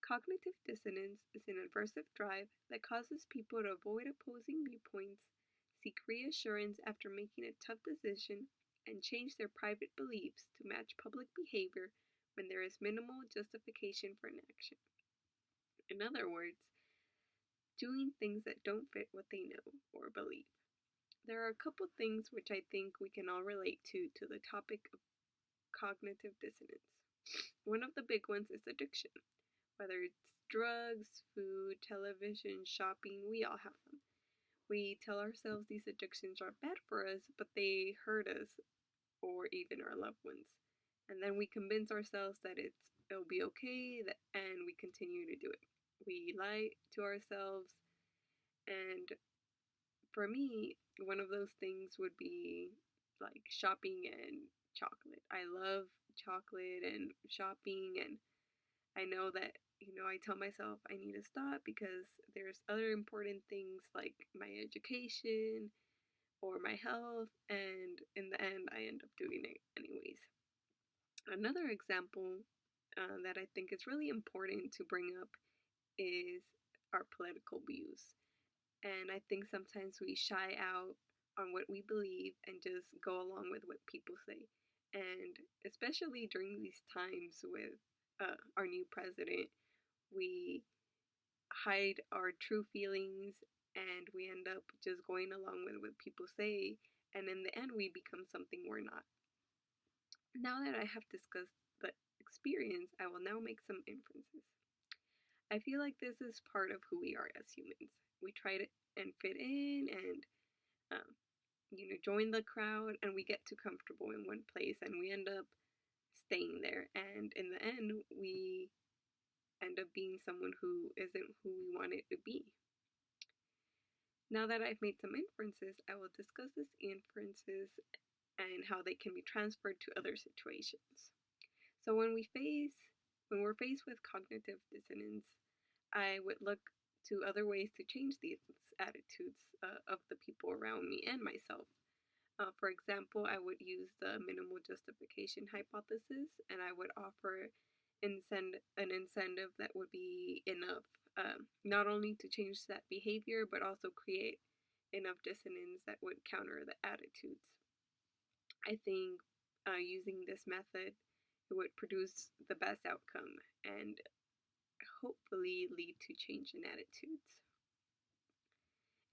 Cognitive dissonance is an aversive drive that causes people to avoid opposing viewpoints, seek reassurance after making a tough decision, and change their private beliefs to match public behavior when there is minimal justification for an action. In other words, doing things that don't fit what they know or believe. There are a couple things which I think we can all relate to the topic of cognitive dissonance. One of the big ones is addiction. Whether it's drugs, food, television, shopping, we all have them. We tell ourselves these addictions are bad for us, but they hurt us or even our loved ones. And then we convince ourselves that it'll be okay, and we continue to do it. We lie to ourselves, and for me, one of those things would be like shopping and chocolate. I love chocolate and shopping, and I know that, I tell myself I need to stop because there's other important things like my education or my health, and in the end, I end up doing it anyways. Another example that I think is really important to bring up is our political views. And I think sometimes we shy out on what we believe and just go along with what people say. And especially during these times with our new president, we hide our true feelings and we end up just going along with what people say. And in the end, we become something we're not. Now that I have discussed the experience, I will now make some inferences. I feel like this is part of who we are as humans. We try to and fit in and join the crowd, and we get too comfortable in one place and we end up staying there, and in the end we end up being someone who isn't who we wanted to be. Now that I've made some inferences, I will discuss these inferences and how they can be transferred to other situations. So when we're faced with cognitive dissonance, I would look to other ways to change these attitudes of the people around me and myself. For example, I would use the minimal justification hypothesis, and I would offer an incentive that would be enough, not only to change that behavior, but also create enough dissonance that would counter the attitudes. I think using this method, it would produce the best outcome and hopefully lead to change in attitudes.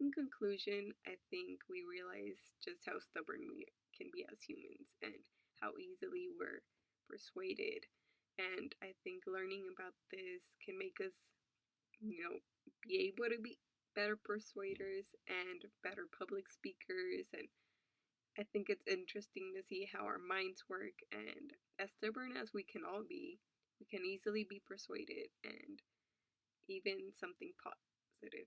In conclusion, I think we realize just how stubborn we can be as humans and how easily we're persuaded. And I think learning about this can make us, be able to be better persuaders and better public speakers. And I think it's interesting to see how our minds work. And as stubborn as we can all be, we can easily be persuaded, and even something positive